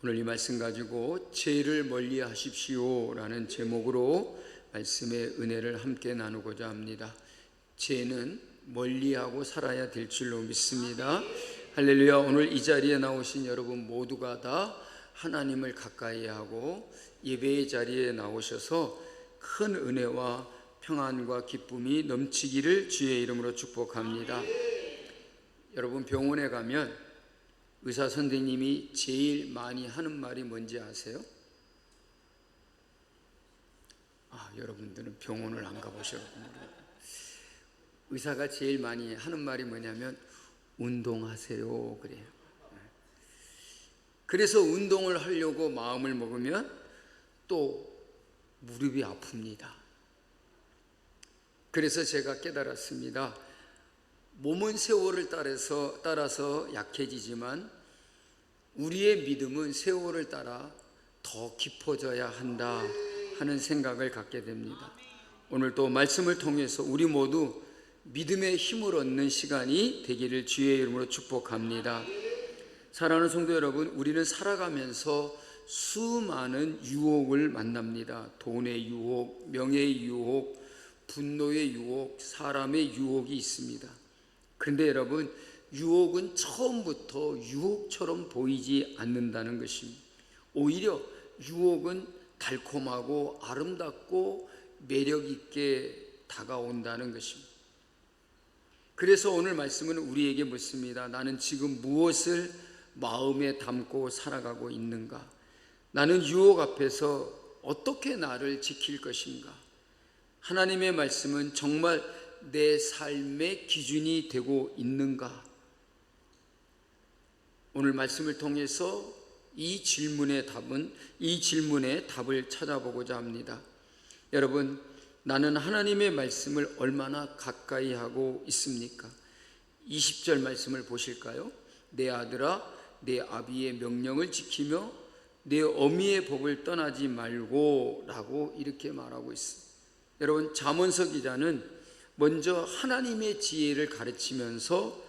오늘 이 말씀 가지고 죄를 멀리 하십시오 라는 제목으로 말씀의 은혜를 함께 나누고자 합니다. 죄는 멀리하고 살아야 될 줄로 믿습니다. 할렐루야. 오늘 이 자리에 나오신 여러분 모두가 다 하나님을 가까이 하고 예배의 자리에 나오셔서 큰 은혜와 평안과 기쁨이 넘치기를 주의 이름으로 축복합니다. 여러분 병원에 가면 의사 선생님이 제일 많이 하는 말이 뭔지 아세요? 여러분들은 병원을 안 가보셨군요. 의사가 제일 많이 하는 말이 뭐냐면 운동하세요 그래요. 그래서 운동을 하려고 마음을 먹으면 또 무릎이 아픕니다. 그래서 제가 깨달았습니다. 몸은 세월을 따라서 약해지지만 우리의 믿음은 세월을 따라 더 깊어져야 한다 하는 생각을 갖게 됩니다. 오늘 또 말씀을 통해서 우리 모두 믿음의 힘을 얻는 시간이 되기를 주의 이름으로 축복합니다. 사랑하는 성도 여러분, 우리는 살아가면서 수많은 유혹을 만납니다. 돈의 유혹, 명예의 유혹, 분노의 유혹, 사람의 유혹이 있습니다. 그런데 여러분, 유혹은 처음부터 유혹처럼 보이지 않는다는 것입니다. 오히려 유혹은 달콤하고 아름답고 매력 있게 다가온다는 것입니다. 그래서 오늘 말씀은 우리에게 묻습니다. 나는 지금 무엇을 마음에 담고 살아가고 있는가? 나는 유혹 앞에서 어떻게 나를 지킬 것인가? 하나님의 말씀은 정말 내 삶의 기준이 되고 있는가? 오늘 말씀을 통해서 이 질문의 답을 찾아보고자 합니다. 여러분, 나는 하나님의 말씀을 얼마나 가까이 하고 있습니까? 20절 말씀을 보실까요? 내 아들아, 내 아비의 명령을 지키며 내 어미의 법을 떠나지 말고 라고 이렇게 말하고 있습니다. 여러분, 잠언서 기자는 먼저 하나님의 지혜를 가르치면서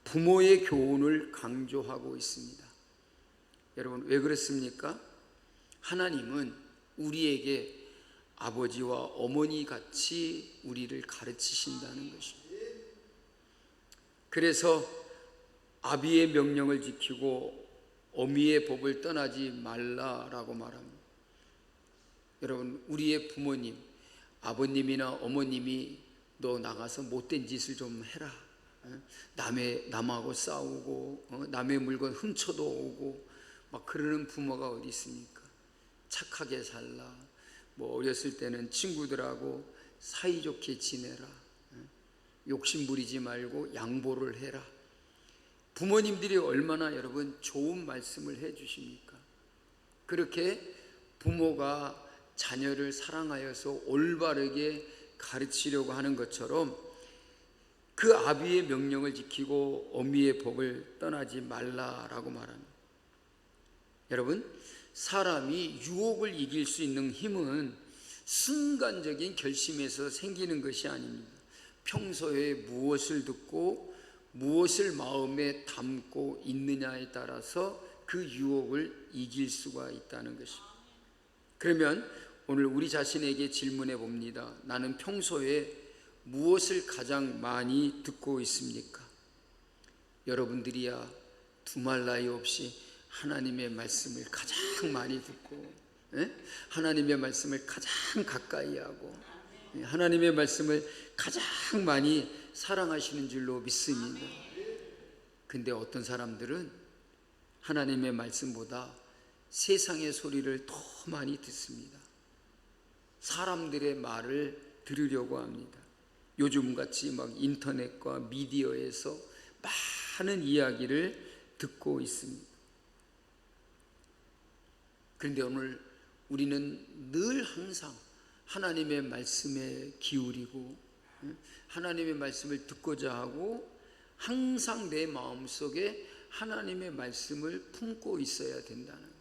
부모의 교훈을 강조하고 있습니다. 여러분, 왜 그렇습니까? 하나님은 우리에게 아버지와 어머니 같이 우리를 가르치신다는 것입니다. 그래서 아비의 명령을 지키고 어미의 법을 떠나지 말라라고 말합니다. 여러분, 우리의 부모님, 아버님이나 어머님이 너 나가서 못된 짓을 좀 해라, 남하고 싸우고 남의 물건 훔쳐도 오고 막 그러는 부모가 어디 있습니까? 착하게 살라, 어렸을 때는 친구들하고 사이좋게 지내라, 욕심 부리지 말고 양보를 해라. 부모님들이 얼마나 여러분 좋은 말씀을 해 주십니까? 그렇게 부모가 자녀를 사랑하여서 올바르게 가르치려고 하는 것처럼 그 아비의 명령을 지키고 어미의 법을 떠나지 말라라고 말합니다. 여러분, 사람이 유혹을 이길 수 있는 힘은 순간적인 결심에서 생기는 것이 아닙니다. 평소에 무엇을 듣고 무엇을 마음에 담고 있느냐에 따라서 그 유혹을 이길 수가 있다는 것입니다. 그러면 오늘 우리 자신에게 질문해 봅니다. 나는 평소에 무엇을 가장 많이 듣고 있습니까? 여러분들이야 두말 나위 없이 하나님의 말씀을 가장 많이 듣고 하나님의 말씀을 가장 가까이 하고 하나님의 말씀을 가장 많이 사랑하시는 줄로 믿습니다. 근데 어떤 사람들은 하나님의 말씀보다 세상의 소리를 더 많이 듣습니다. 사람들의 말을 들으려고 합니다. 요즘같이 막 인터넷과 미디어에서 많은 이야기를 듣고 있습니다. 그런데 오늘 우리는 늘 항상 하나님의 말씀에 기울이고 하나님의 말씀을 듣고자 하고 항상 내 마음속에 하나님의 말씀을 품고 있어야 된다는 거예요.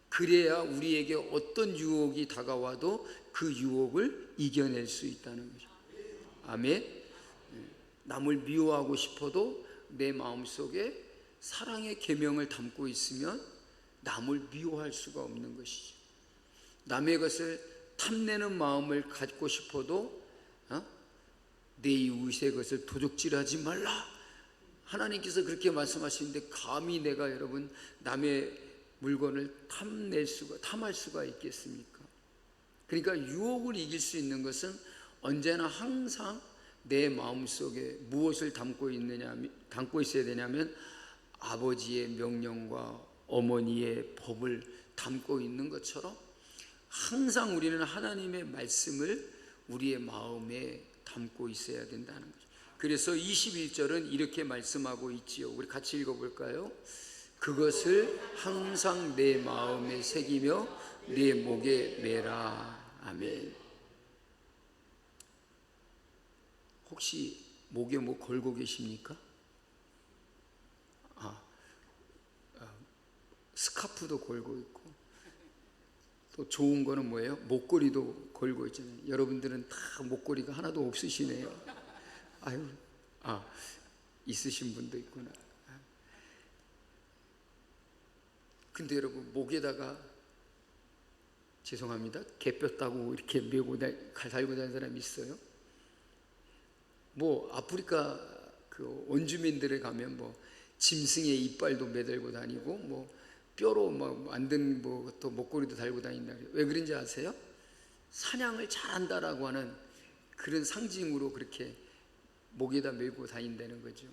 그래야 우리에게 어떤 유혹이 다가와도 그 유혹을 이겨낼 수 있다는 거죠. 아멘. 남을 미워하고 싶어도 내 마음속에 사랑의 계명을 담고 있으면 남을 미워할 수가 없는 것이죠. 남의 것을 탐내는 마음을 갖고 싶어도 내 이웃의 것을 도둑질하지 말라. 하나님께서 그렇게 말씀하시는데 감히 내가 여러분 남의 물건을 탐할 수가 있겠습니까? 그러니까 유혹을 이길 수 있는 것은 언제나 항상 내 마음속에 무엇을 담고 있어야 되냐면 아버지의 명령과 어머니의 법을 담고 있는 것처럼 항상 우리는 하나님의 말씀을 우리의 마음에 담고 있어야 된다는 거죠. 그래서 21절은 이렇게 말씀하고 있지요. 우리 같이 읽어볼까요? 그것을 항상 내 마음에 새기며 내 목에 매라. 아멘. 혹시 목에 뭐 걸고 계십니까? 스카프도 걸고 있고, 또 좋은 거는 뭐예요? 목걸이도 걸고 있잖아요. 여러분들은 다 목걸이가 하나도 없으시네요. 있으신 분도 있구나. 근데 여러분, 목에다가 죄송합니다, 개뼈 따고 이렇게 달고 다니는 사람이 있어요? 뭐 아프리카 그 원주민들에 가면 뭐 짐승의 이빨도 매달고 다니고 뭐 뼈로 만든 또 목걸이도 달고 다닌다. 왜 그런지 아세요? 사냥을 잘한다라고 하는 그런 상징으로 그렇게 목에다 메고 다닌다는 거죠.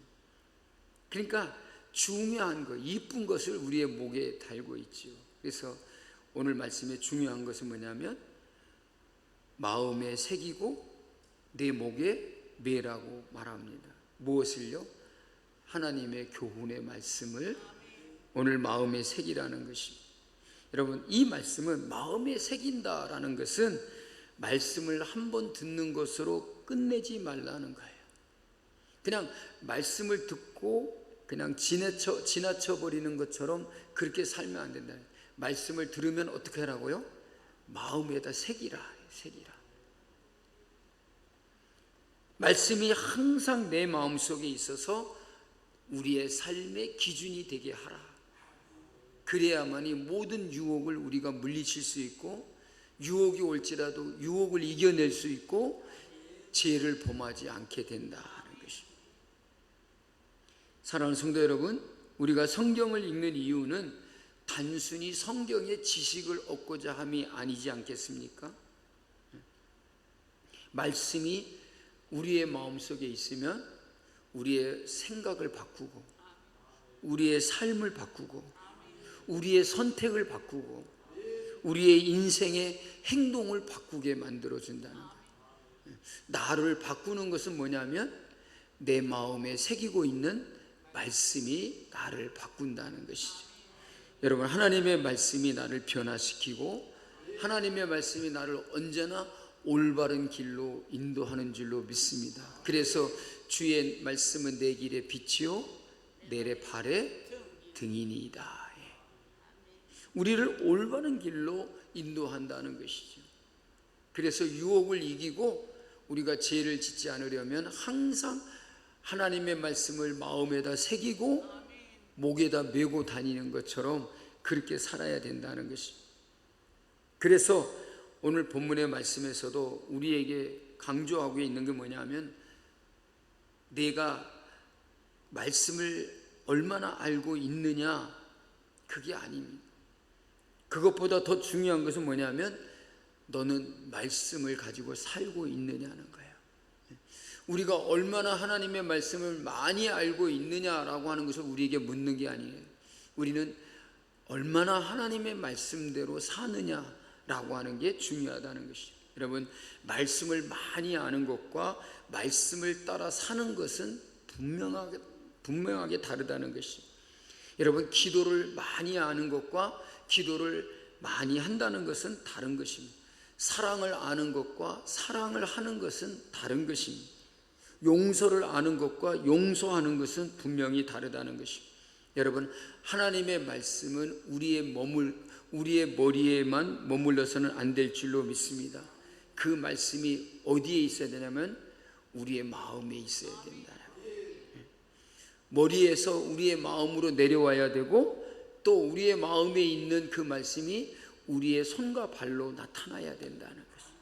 그러니까 중요한 것, 이쁜 것을 우리의 목에 달고 있죠. 그래서 오늘 말씀에 중요한 것은 뭐냐면 마음에 새기고 내 목에 매라고 말합니다. 무엇을요? 하나님의 교훈의 말씀을 오늘 마음에 새기라는 것입니다. 여러분, 이 말씀은 마음에 새긴다라는 것은 말씀을 한번 듣는 것으로 끝내지 말라는 거예요. 그냥 말씀을 듣고 그냥 지나쳐 버리는 것처럼 그렇게 살면 안 된다. 말씀을 들으면 어떻게 하라고요? 마음에다 새기라. 말씀이 항상 내 마음속에 있어서 우리의 삶의 기준이 되게 하라. 그래야만이 모든 유혹을 우리가 물리칠 수 있고, 유혹이 올지라도 유혹을 이겨낼 수 있고 죄를 범하지 않게 된다는 것입니다. 사랑하는 성도 여러분, 우리가 성경을 읽는 이유는 단순히 성경의 지식을 얻고자 함이 아니지 않겠습니까? 말씀이 우리의 마음속에 있으면 우리의 생각을 바꾸고, 우리의 삶을 바꾸고, 우리의 선택을 바꾸고, 우리의 인생의 행동을 바꾸게 만들어준다는 거예요. 나를 바꾸는 것은 뭐냐면 내 마음에 새기고 있는 말씀이 나를 바꾼다는 것이죠. 여러분, 하나님의 말씀이 나를 변화시키고 하나님의 말씀이 나를 언제나 올바른 길로 인도하는 줄로 믿습니다. 그래서 주의 말씀은 내 길의 빛이요 내 발의 등이니이다. 우리를 올바른 길로 인도한다는 것이죠. 그래서 유혹을 이기고 우리가 죄를 짓지 않으려면 항상 하나님의 말씀을 마음에다 새기고 목에다 메고 다니는 것처럼 그렇게 살아야 된다는 것입니다. 그래서 오늘 본문의 말씀에서도 우리에게 강조하고 있는 게 뭐냐면 내가 말씀을 얼마나 알고 있느냐, 그게 아닙니다. 그것보다 더 중요한 것은 뭐냐면 너는 말씀을 가지고 살고 있느냐는 거예요. 우리가 얼마나 하나님의 말씀을 많이 알고 있느냐라고 하는 것을 우리에게 묻는 게 아니에요. 우리는 얼마나 하나님의 말씀대로 사느냐라고 하는 게 중요하다는 것이죠. 여러분, 말씀을 많이 아는 것과 말씀을 따라 사는 것은 분명하게 다르다는 것이죠. 여러분, 기도를 많이 아는 것과 기도를 많이 한다는 것은 다른 것입니다. 사랑을 아는 것과 사랑을 하는 것은 다른 것입니다. 용서를 아는 것과 용서하는 것은 분명히 다르다는 것입니다. 여러분, 하나님의 말씀은 우리의 머리에만 머물러서는 안 될 줄로 믿습니다. 그 말씀이 어디에 있어야 되냐면 우리의 마음에 있어야 된다. 머리에서 우리의 마음으로 내려와야 되고 또 우리의 마음에 있는 그 말씀이 우리의 손과 발로 나타나야 된다는 것입니다.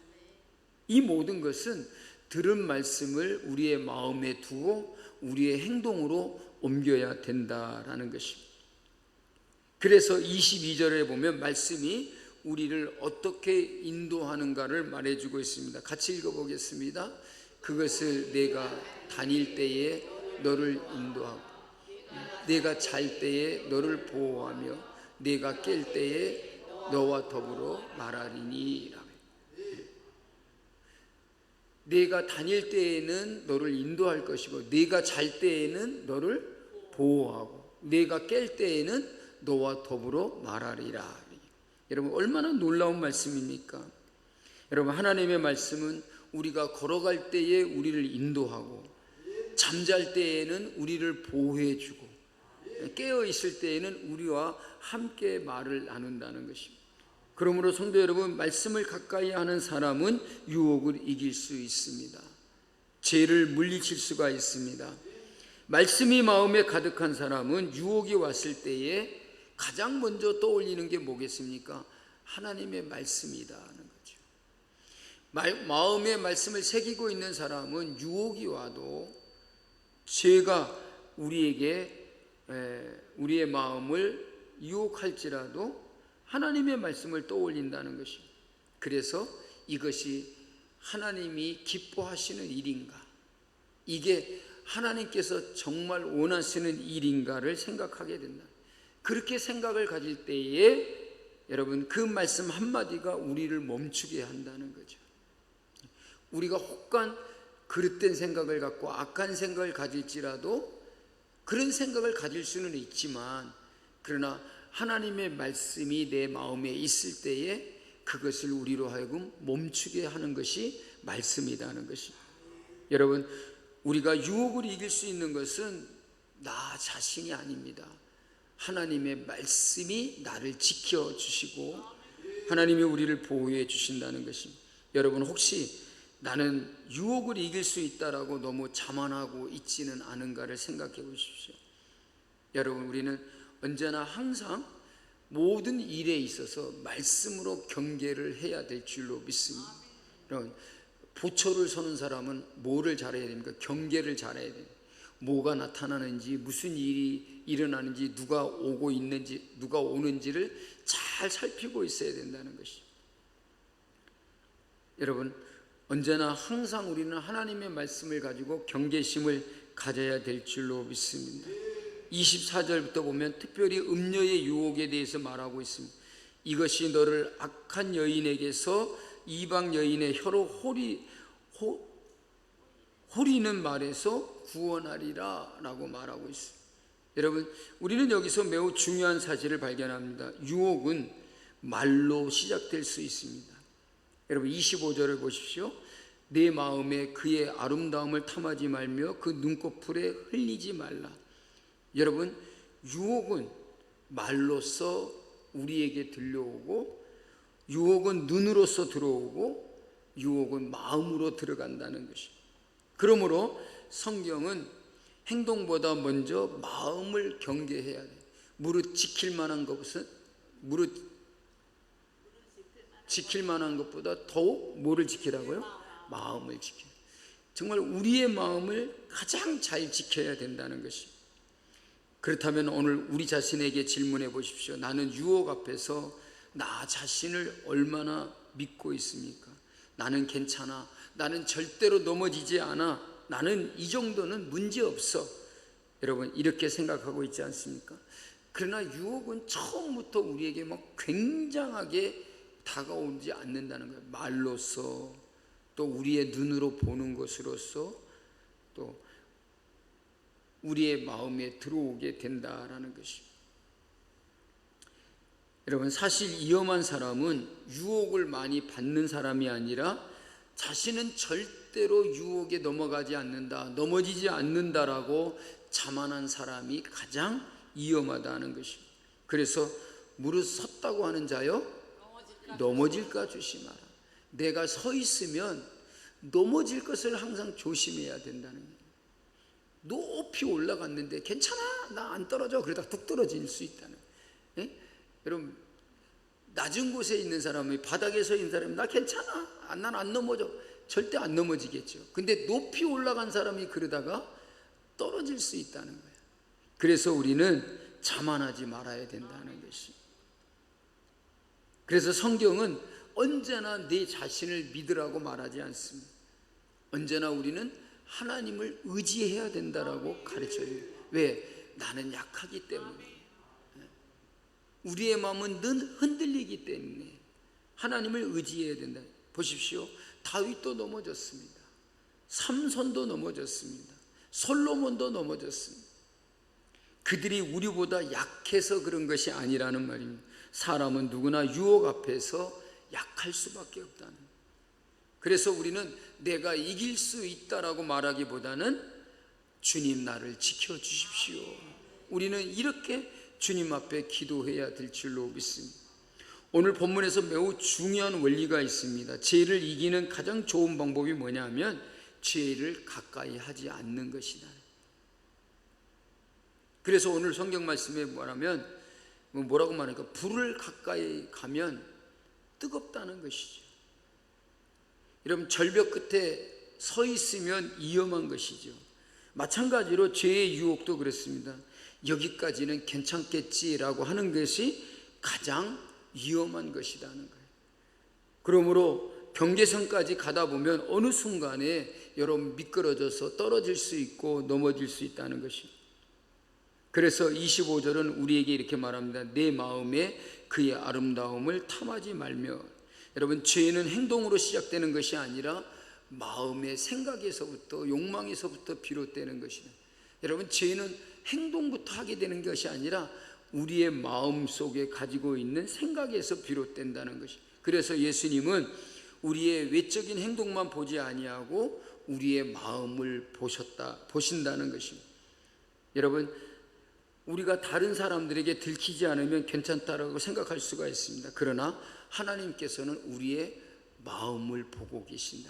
이 모든 것은 들은 말씀을 우리의 마음에 두고 우리의 행동으로 옮겨야 된다라는 것입니다. 그래서 22절에 보면 말씀이 우리를 어떻게 인도하는가를 말해주고 있습니다. 같이 읽어보겠습니다. 그것을 내가 다닐 때에 너를 인도하고 내가 잘 때에 너를 보호하며 내가 깰 때에 너와 더불어 말하리니. 내가 다닐 때에는 너를 인도할 것이고 내가 잘 때에는 너를 보호하고 내가 깰 때에는 너와 더불어 말하리라. 여러분, 얼마나 놀라운 말씀입니까? 여러분, 하나님의 말씀은 우리가 걸어갈 때에 우리를 인도하고 잠잘 때에는 우리를 보호해 주고 깨어 있을 때에는 우리와 함께 말을 나눈다는 것입니다. 그러므로 성도 여러분, 말씀을 가까이 하는 사람은 유혹을 이길 수 있습니다. 죄를 물리칠 수가 있습니다. 말씀이 마음에 가득한 사람은 유혹이 왔을 때에 가장 먼저 떠올리는 게 뭐겠습니까? 하나님의 말씀이다는 거죠. 마음에 말씀을 새기고 있는 사람은 유혹이 와도 죄가 우리에게 우리의 마음을 유혹할지라도 하나님의 말씀을 떠올린다는 것입니다. 그래서 이것이 하나님이 기뻐하시는 일인가, 이게 하나님께서 정말 원하시는 일인가를 생각하게 된다. 그렇게 생각을 가질 때에 여러분, 그 말씀 한마디가 우리를 멈추게 한다는 거죠. 우리가 혹간 그릇된 생각을 갖고 악한 생각을 가질지라도 그런 생각을 가질 수는 있지만, 그러나 하나님의 말씀이 내 마음에 있을 때에 그것을 우리로 하여금 멈추게 하는 것이 말씀이라는 것입니다. 여러분, 우리가 유혹을 이길 수 있는 것은 나 자신이 아닙니다. 하나님의 말씀이 나를 지켜주시고 하나님이 우리를 보호해 주신다는 것입니다. 여러분, 혹시 나는 유혹을 이길 수 있다라고 너무 자만하고 있지는 않은가를 생각해 보십시오. 여러분, 우리는 언제나 항상 모든 일에 있어서 말씀으로 경계를 해야 될 줄로 믿습니다. 여러분, 보초를 서는 사람은 뭐를 잘해야 됩니까? 경계를 잘해야 됩니다. 뭐가 나타나는지, 무슨 일이 일어나는지, 누가 오고 있는지, 누가 오는지를 잘 살피고 있어야 된다는 것입니다. 여러분, 언제나 항상 우리는 하나님의 말씀을 가지고 경계심을 가져야 될 줄로 믿습니다. 24절부터 보면 특별히 음녀의 유혹에 대해서 말하고 있습니다. 이것이 너를 악한 여인에게서 이방 여인의 혀로 호리는 말에서 구원하리라 라고 말하고 있습니다. 여러분, 우리는 여기서 매우 중요한 사실을 발견합니다. 유혹은 말로 시작될 수 있습니다. 여러분, 25절을 보십시오. 내 마음에 그의 아름다움을 탐하지 말며 그 눈꺼풀에 흘리지 말라. 여러분, 유혹은 말로써 우리에게 들려오고, 유혹은 눈으로서 들어오고, 유혹은 마음으로 들어간다는 것입니다. 그러므로 성경은 행동보다 먼저 마음을 경계해야 돼요. 무릇 지킬 만한 것은 지킬 만한 것보다 더욱 뭐를 지키라고요? 마음을 지켜요. 정말 우리의 마음을 가장 잘 지켜야 된다는 것입니다. 그렇다면 오늘 우리 자신에게 질문해 보십시오. 나는 유혹 앞에서 나 자신을 얼마나 믿고 있습니까? 나는 괜찮아. 나는 절대로 넘어지지 않아. 나는 이 정도는 문제없어. 여러분, 이렇게 생각하고 있지 않습니까? 그러나 유혹은 처음부터 우리에게 막 굉장하게 다가오지 않는다는 거예요. 말로써, 또 우리의 눈으로 보는 것으로서, 또 우리의 마음에 들어오게 된다라는 것입니다. 여러분, 사실 위험한 사람은 유혹을 많이 받는 사람이 아니라 자신은 절대로 유혹에 넘어가지 않는다, 넘어지지 않는다라고 자만한 사람이 가장 위험하다는 것입니다. 그래서 무릇 섰다고 하는 자여 넘어질까 조심하라. 내가 서 있으면 넘어질 것을 항상 조심해야 된다는 거예요. 높이 올라갔는데 괜찮아, 나 안 떨어져, 그러다 뚝 떨어질 수 있다는 거예요. 예? 여러분, 낮은 곳에 있는 사람이, 바닥에 서 있는 사람이 나 괜찮아, 난 안 넘어져, 절대 안 넘어지겠죠. 근데 높이 올라간 사람이 그러다가 떨어질 수 있다는 거예요. 그래서 우리는 자만하지 말아야 된다는 것이. 그래서 성경은 언제나 내 자신을 믿으라고 말하지 않습니다. 언제나 우리는 하나님을 의지해야 된다라고 가르쳐요. 왜? 나는 약하기 때문에. 우리의 마음은 늘 흔들리기 때문에 하나님을 의지해야 된다. 보십시오, 다윗도 넘어졌습니다. 삼손도 넘어졌습니다. 솔로몬도 넘어졌습니다. 그들이 우리보다 약해서 그런 것이 아니라는 말입니다. 사람은 누구나 유혹 앞에서 약할 수밖에 없다는 거예요. 그래서 우리는 내가 이길 수 있다라고 말하기보다는 주님 나를 지켜주십시오, 우리는 이렇게 주님 앞에 기도해야 될 줄로 믿습니다. 오늘 본문에서 매우 중요한 원리가 있습니다. 죄를 이기는 가장 좋은 방법이 뭐냐면 죄를 가까이 하지 않는 것이다. 그래서 오늘 성경 말씀에 뭐라고 말하니까 불을 가까이 가면 뜨겁다는 것이죠. 여러분, 절벽 끝에 서 있으면 위험한 것이죠. 마찬가지로 죄의 유혹도 그렇습니다. 여기까지는 괜찮겠지라고 하는 것이 가장 위험한 것이라는 거예요. 그러므로 경계선까지 가다 보면 어느 순간에 여러분 미끄러져서 떨어질 수 있고 넘어질 수 있다는 것이. 그래서 25절은 우리에게 이렇게 말합니다. 내 마음에 그의 아름다움을 탐하지 말며. 여러분, 죄는 행동으로 시작되는 것이 아니라 마음의 생각에서부터, 욕망에서부터 비롯되는 것이다. 여러분, 죄는 행동부터 하게 되는 것이 아니라 우리의 마음 속에 가지고 있는 생각에서 비롯된다는 것이. 그래서 예수님은 우리의 외적인 행동만 보지 아니하고 우리의 마음을 보신다는 것입니다. 여러분, 우리가 다른 사람들에게 들키지 않으면 괜찮다라고 생각할 수가 있습니다. 그러나 하나님께서는 우리의 마음을 보고 계신다.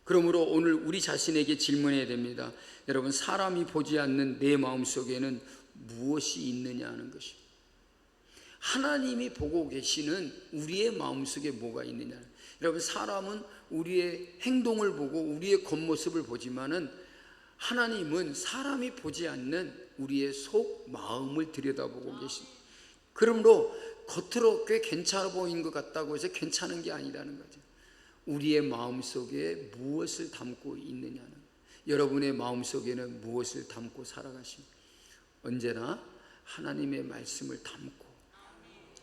그러므로 오늘 우리 자신에게 질문해야 됩니다. 여러분, 사람이 보지 않는 내 마음 속에는 무엇이 있느냐 하는 것입니다. 하나님이 보고 계시는 우리의 마음 속에 뭐가 있느냐. 여러분, 사람은 우리의 행동을 보고 우리의 겉모습을 보지만은 하나님은 사람이 보지 않는 우리의 속 마음을 들여다보고 계십니다. 그러므로 겉으로 꽤 괜찮아 보이는 것 같다고 해서 괜찮은 게 아니라는 거죠. 우리의 마음 속에 무엇을 담고 있느냐는, 여러분의 마음 속에는 무엇을 담고 살아가십니까? 언제나 하나님의 말씀을 담고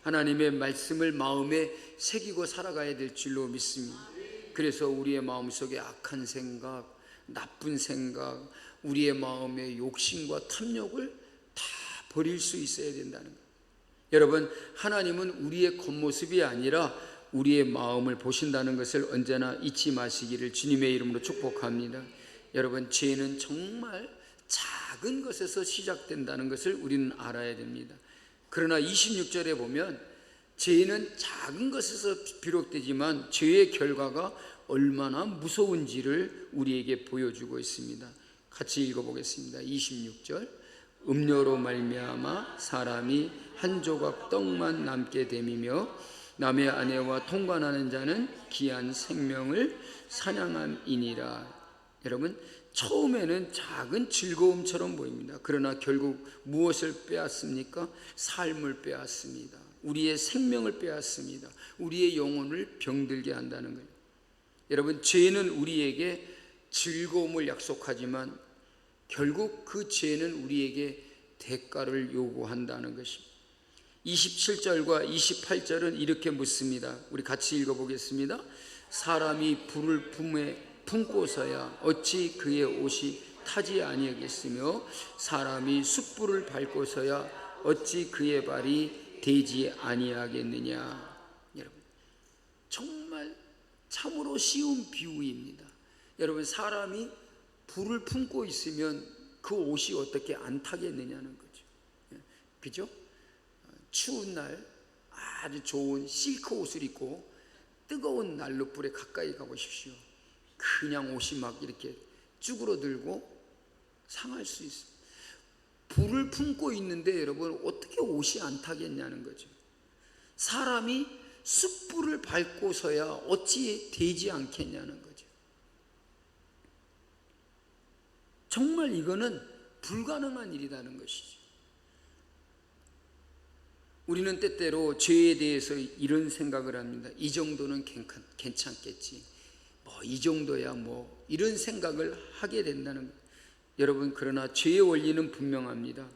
하나님의 말씀을 마음에 새기고 살아가야 될 줄로 믿습니다. 그래서 우리의 마음 속에 악한 생각, 나쁜 생각, 우리의 마음의 욕심과 탐욕을 다 버릴 수 있어야 된다는 거예요. 여러분, 하나님은 우리의 겉모습이 아니라 우리의 마음을 보신다는 것을 언제나 잊지 마시기를 주님의 이름으로 축복합니다. 여러분, 죄는 정말 작은 것에서 시작된다는 것을 우리는 알아야 됩니다. 그러나 26절에 보면 죄는 작은 것에서 비롯되지만 죄의 결과가 얼마나 무서운지를 우리에게 보여주고 있습니다. 같이 읽어보겠습니다. 26절. 음료로 말미암아 사람이 한 조각 떡만 남게 됨이며 남의 아내와 통관하는 자는 귀한 생명을 사냥함이니라. 여러분, 처음에는 작은 즐거움처럼 보입니다. 그러나 결국 무엇을 빼앗습니까? 삶을 빼앗습니다. 우리의 생명을 빼앗습니다. 우리의 영혼을 병들게 한다는 거예요. 여러분, 죄는 우리에게 즐거움을 약속하지만 결국 그 죄는 우리에게 대가를 요구한다는 것입니다. 27절과 28절은 이렇게 묻습니다. 우리 같이 읽어보겠습니다. 사람이 불을 품에 품고서야 어찌 그의 옷이 타지 아니하겠으며 사람이 숯불을 밟고서야 어찌 그의 발이 되지 아니하겠느냐. 여러분, 정말 참으로 쉬운 비유입니다. 여러분, 사람이 불을 품고 있으면 그 옷이 어떻게 안 타겠느냐는 거죠. 그죠? 추운 날 아주 좋은 실크 옷을 입고 뜨거운 난로불에 가까이 가보십시오. 그냥 옷이 막 이렇게 쭈그러들고 상할 수 있습니다. 불을 품고 있는데 여러분 어떻게 옷이 안 타겠냐는 거죠. 사람이 숯불을 밟고서야 어찌 되지 않겠냐는 거죠. 정말 이거는 불가능한 일이라는 것이죠. 우리는 때때로 죄에 대해서 이런 생각을 합니다. 이 정도는 괜찮겠지, 이 정도야 이런 생각을 하게 된다는 거예요. 여러분, 그러나 죄의 원리는 분명합니다.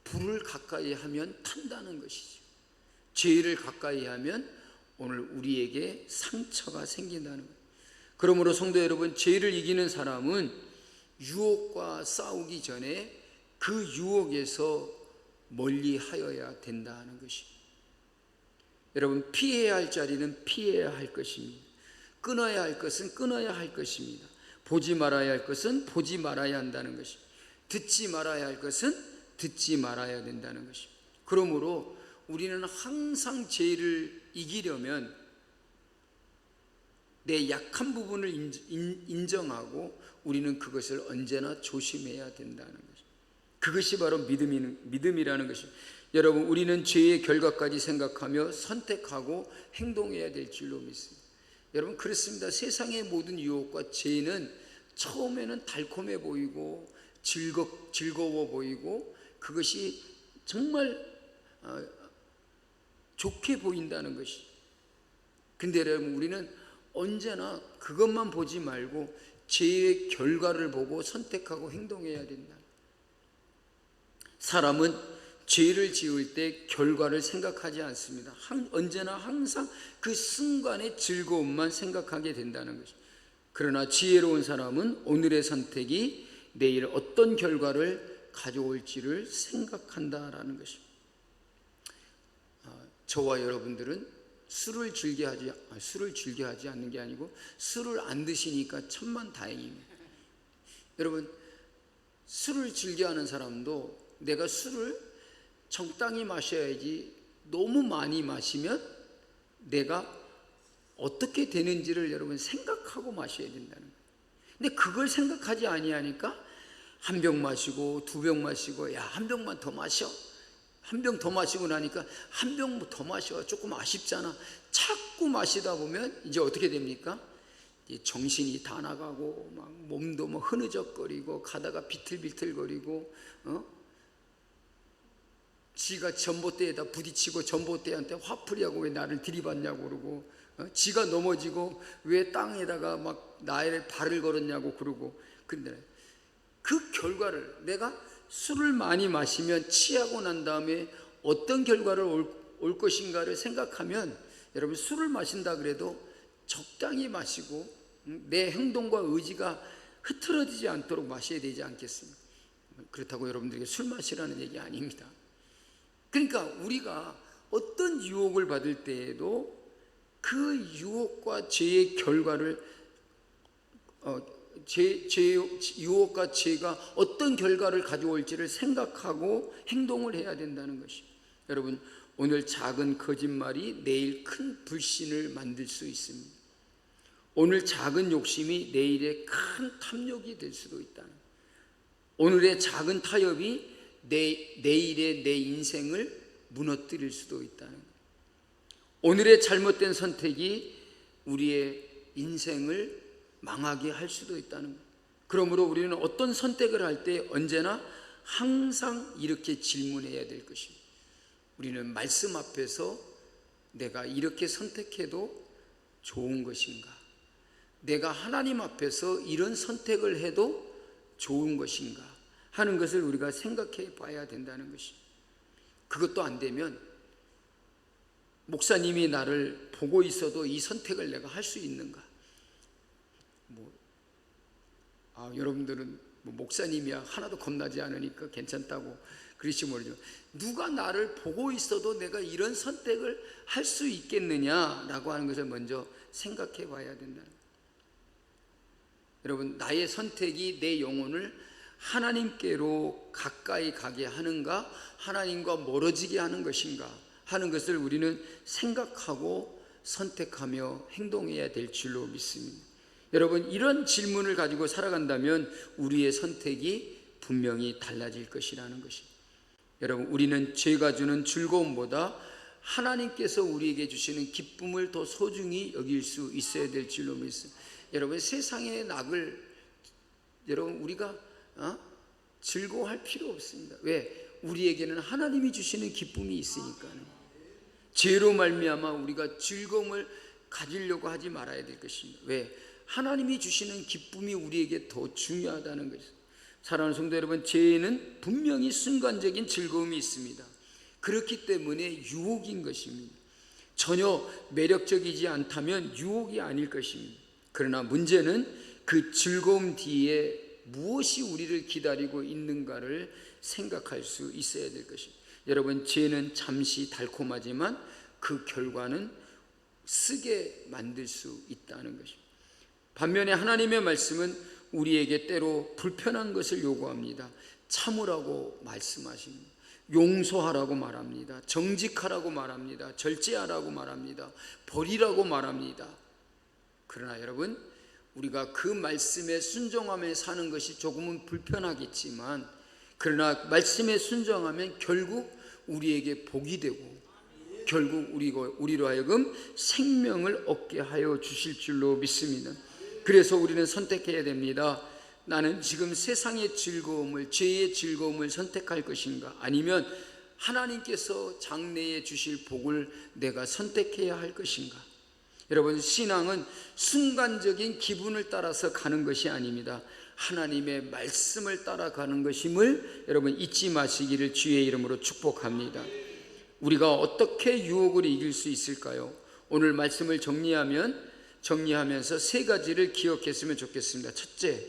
불을 가까이 하면 탄다는 것이죠. 죄를 가까이 하면 오늘 우리에게 상처가 생긴다는 거예요. 그러므로 성도 여러분, 죄를 이기는 사람은 유혹과 싸우기 전에 그 유혹에서 멀리 하여야 된다는 것입니다. 여러분, 피해야 할 자리는 피해야 할 것입니다. 끊어야 할 것은 끊어야 할 것입니다. 보지 말아야 할 것은 보지 말아야 한다는 것입니다. 듣지 말아야 할 것은 듣지 말아야 된다는 것입니다. 그러므로 우리는 항상 죄를 이기려면 내 약한 부분을 인정하고 우리는 그것을 언제나 조심해야 된다는 것입니다. 그것이 바로 믿음이라는 것입니다. 여러분, 우리는 죄의 결과까지 생각하며 선택하고 행동해야 될 줄로 믿습니다. 여러분, 그렇습니다. 세상의 모든 유혹과 죄는 처음에는 달콤해 보이고 즐거워 보이고 그것이 정말 좋게 보인다는 것이. 근데 여러분, 우리는 언제나 그것만 보지 말고 죄의 결과를 보고 선택하고 행동해야 된다. 사람은 죄를 지을 때 결과를 생각하지 않습니다. 언제나 항상 그 순간의 즐거움만 생각하게 된다는 것입니다. 그러나 지혜로운 사람은 오늘의 선택이 내일 어떤 결과를 가져올지를 생각한다라는 것입니다. 저와 여러분들은 술을 즐겨하지 않는 게 아니고 술을 안 드시니까 천만 다행입니다. 여러분, 술을 즐겨하는 사람도 내가 술을 적당히 마셔야지 너무 많이 마시면 내가 어떻게 되는지를 여러분 생각하고 마셔야 된다는 거예요. 근데 그걸 생각하지 아니하니까 한 병 마시고 두 병 마시고, 야, 한 병만 더 마셔. 한 병 더 마시고 나니까 한 병 더 마셔. 조금 아쉽잖아. 자꾸 마시다 보면 이제 어떻게 됩니까? 정신이 다 나가고 막 몸도 흐느적거리고 가다가 비틀비틀거리고 지가 전봇대에다 부딪히고 전봇대한테 화풀이하고 왜 나를 들이받냐고 그러고 지가 넘어지고 왜 땅에다가 막 나의 발을 걸었냐고 그러고. 근데 그 결과를 내가 술을 많이 마시면 취하고 난 다음에 어떤 결과를 올 것인가를 생각하면 여러분, 술을 마신다 그래도 적당히 마시고 내 행동과 의지가 흐트러지지 않도록 마셔야 되지 않겠습니까? 그렇다고 여러분들에게 술 마시라는 얘기 아닙니다. 그러니까 우리가 어떤 유혹을 받을 때에도 그 유혹과 죄의 결과를 유혹과 죄가 어떤 결과를 가져올지를 생각하고 행동을 해야 된다는 것입니다. 여러분, 오늘 작은 거짓말이 내일 큰 불신을 만들 수 있습니다. 오늘 작은 욕심이 내일의 큰 탐욕이 될 수도 있다는 거예요. 오늘의 작은 타협이 내일의 내 인생을 무너뜨릴 수도 있다는 거예요. 오늘의 잘못된 선택이 우리의 인생을 망하게 할 수도 있다는 거예요. 그러므로 우리는 어떤 선택을 할 때 언제나 항상 이렇게 질문해야 될 것입니다. 우리는 말씀 앞에서 내가 이렇게 선택해도 좋은 것인가? 내가 하나님 앞에서 이런 선택을 해도 좋은 것인가? 하는 것을 우리가 생각해 봐야 된다는 것입니다. 그것도 안 되면 목사님이 나를 보고 있어도 이 선택을 내가 할 수 있는가? 여러분들은 목사님이야 하나도 겁나지 않으니까 괜찮다고 그러실지 모르지만, 누가 나를 보고 있어도 내가 이런 선택을 할 수 있겠느냐라고 하는 것을 먼저 생각해 봐야 된다. 여러분, 나의 선택이 내 영혼을 하나님께로 가까이 가게 하는가, 하나님과 멀어지게 하는 것인가 하는 것을 우리는 생각하고 선택하며 행동해야 될 줄로 믿습니다. 여러분, 이런 질문을 가지고 살아간다면 우리의 선택이 분명히 달라질 것이라는 것입니다. 여러분, 우리는 죄가 주는 즐거움보다 하나님께서 우리에게 주시는 기쁨을 더 소중히 여길 수 있어야 될 줄로 믿습니다. 여러분, 세상의 낙을 여러분 우리가 즐거워할 필요 없습니다. 왜? 우리에게는 하나님이 주시는 기쁨이 있으니까요. 죄로 말미암아 우리가 즐거움을 가지려고 하지 말아야 될 것입니다. 왜? 하나님이 주시는 기쁨이 우리에게 더 중요하다는 것입니다. 사랑하는 성도 여러분, 죄에는 분명히 순간적인 즐거움이 있습니다. 그렇기 때문에 유혹인 것입니다. 전혀 매력적이지 않다면 유혹이 아닐 것입니다. 그러나 문제는 그 즐거움 뒤에 무엇이 우리를 기다리고 있는가를 생각할 수 있어야 될 것입니다. 여러분, 죄는 잠시 달콤하지만 그 결과는 쓰게 만들 수 있다는 것입니다. 반면에 하나님의 말씀은 우리에게 때로 불편한 것을 요구합니다. 참으라고 말씀하십니다. 용서하라고 말합니다. 정직하라고 말합니다. 절제하라고 말합니다. 버리라고 말합니다. 그러나 여러분, 우리가 그 말씀에 순종하며 사는 것이 조금은 불편하겠지만, 그러나 말씀에 순종하면 결국 우리에게 복이 되고 결국 우리로 하여금 생명을 얻게 하여 주실 줄로 믿습니다. 그래서 우리는 선택해야 됩니다. 나는 지금 세상의 즐거움을, 죄의 즐거움을 선택할 것인가, 아니면 하나님께서 장래에 주실 복을 내가 선택해야 할 것인가. 여러분, 신앙은 순간적인 기분을 따라서 가는 것이 아닙니다. 하나님의 말씀을 따라가는 것임을 여러분 잊지 마시기를 주의 이름으로 축복합니다. 우리가 어떻게 유혹을 이길 수 있을까요? 오늘 말씀을 정리하면서 세 가지를 기억했으면 좋겠습니다. 첫째,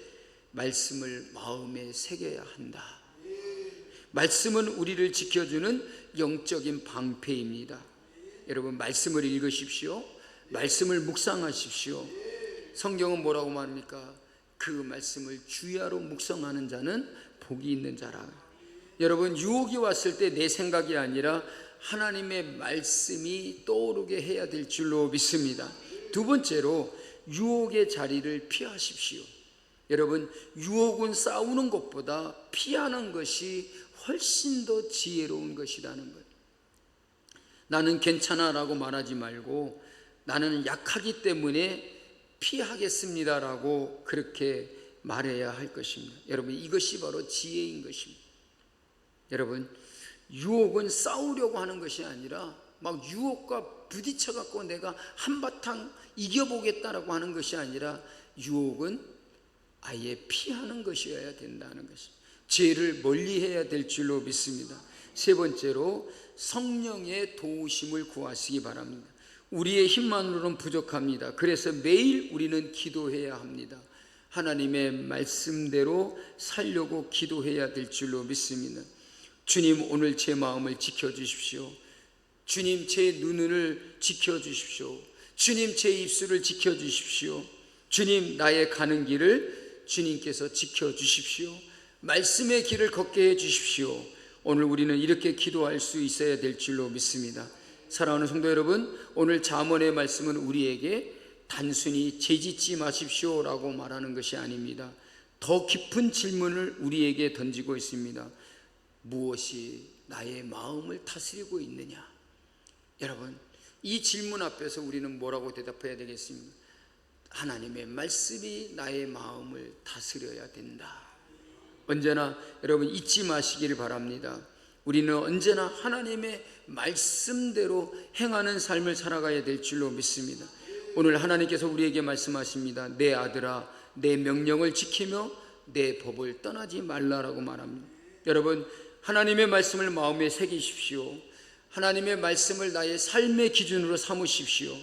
말씀을 마음에 새겨야 한다. 말씀은 우리를 지켜주는 영적인 방패입니다. 여러분, 말씀을 읽으십시오. 말씀을 묵상하십시오. 성경은 뭐라고 말합니까? 그 말씀을 주야로 묵상하는 자는 복이 있는 자라. 여러분, 유혹이 왔을 때 내 생각이 아니라 하나님의 말씀이 떠오르게 해야 될 줄로 믿습니다. 두 번째로, 유혹의 자리를 피하십시오. 여러분, 유혹은 싸우는 것보다 피하는 것이 훨씬 더 지혜로운 것이라는 것. 나는 괜찮아 라고 말하지 말고 나는 약하기 때문에 피하겠습니다 라고 그렇게 말해야 할 것입니다. 여러분, 이것이 바로 지혜인 것입니다. 여러분, 유혹은 싸우려고 하는 것이 아니라 막 유혹과 부딪혀 갖고 내가 한바탕 이겨보겠다라고 하는 것이 아니라, 유혹은 아예 피하는 것이어야 된다는 것입니다. 죄를 멀리해야 될 줄로 믿습니다. 세 번째로, 성령의 도우심을 구하시기 바랍니다. 우리의 힘만으로는 부족합니다. 그래서 매일 우리는 기도해야 합니다. 하나님의 말씀대로 살려고 기도해야 될 줄로 믿습니다. 주님, 오늘 제 마음을 지켜주십시오. 주님, 제 눈을 지켜주십시오. 주님, 제 입술을 지켜주십시오. 주님, 나의 가는 길을 주님께서 지켜주십시오. 말씀의 길을 걷게 해주십시오. 오늘 우리는 이렇게 기도할 수 있어야 될 줄로 믿습니다. 사랑하는 성도 여러분, 오늘 잠언의 말씀은 우리에게 단순히 죄짓지 마십시오 라고 말하는 것이 아닙니다. 더 깊은 질문을 우리에게 던지고 있습니다. 무엇이 나의 마음을 다스리고 있느냐? 여러분, 이 질문 앞에서 우리는 뭐라고 대답해야 되겠습니까? 하나님의 말씀이 나의 마음을 다스려야 된다. 언제나 여러분 잊지 마시기를 바랍니다. 우리는 언제나 하나님의 말씀대로 행하는 삶을 살아가야 될 줄로 믿습니다. 오늘 하나님께서 우리에게 말씀하십니다. 내 아들아, 내 명령을 지키며 내 법을 떠나지 말라라고 말합니다. 여러분, 하나님의 말씀을 마음에 새기십시오. 하나님의 말씀을 나의 삶의 기준으로 삼으십시오.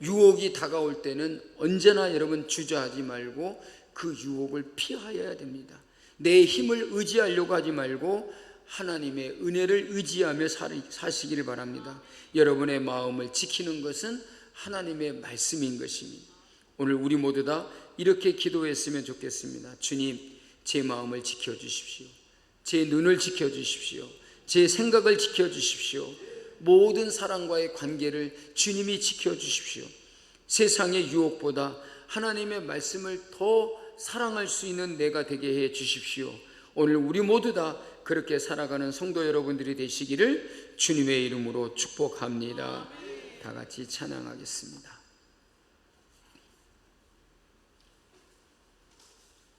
유혹이 다가올 때는 언제나 여러분 주저하지 말고 그 유혹을 피하여야 됩니다. 내 힘을 의지하려고 하지 말고 하나님의 은혜를 의지하며 사시기를 바랍니다. 여러분의 마음을 지키는 것은 하나님의 말씀인 것입니다. 오늘 우리 모두 다 이렇게 기도했으면 좋겠습니다. 주님, 제 마음을 지켜주십시오. 제 눈을 지켜주십시오. 제 생각을 지켜주십시오. 모든 사람과의 관계를 주님이 지켜주십시오. 세상의 유혹보다 하나님의 말씀을 더 사랑할 수 있는 내가 되게 해 주십시오. 오늘 우리 모두 다 그렇게 살아가는 성도 여러분들이 되시기를 주님의 이름으로 축복합니다. 다 같이 찬양하겠습니다.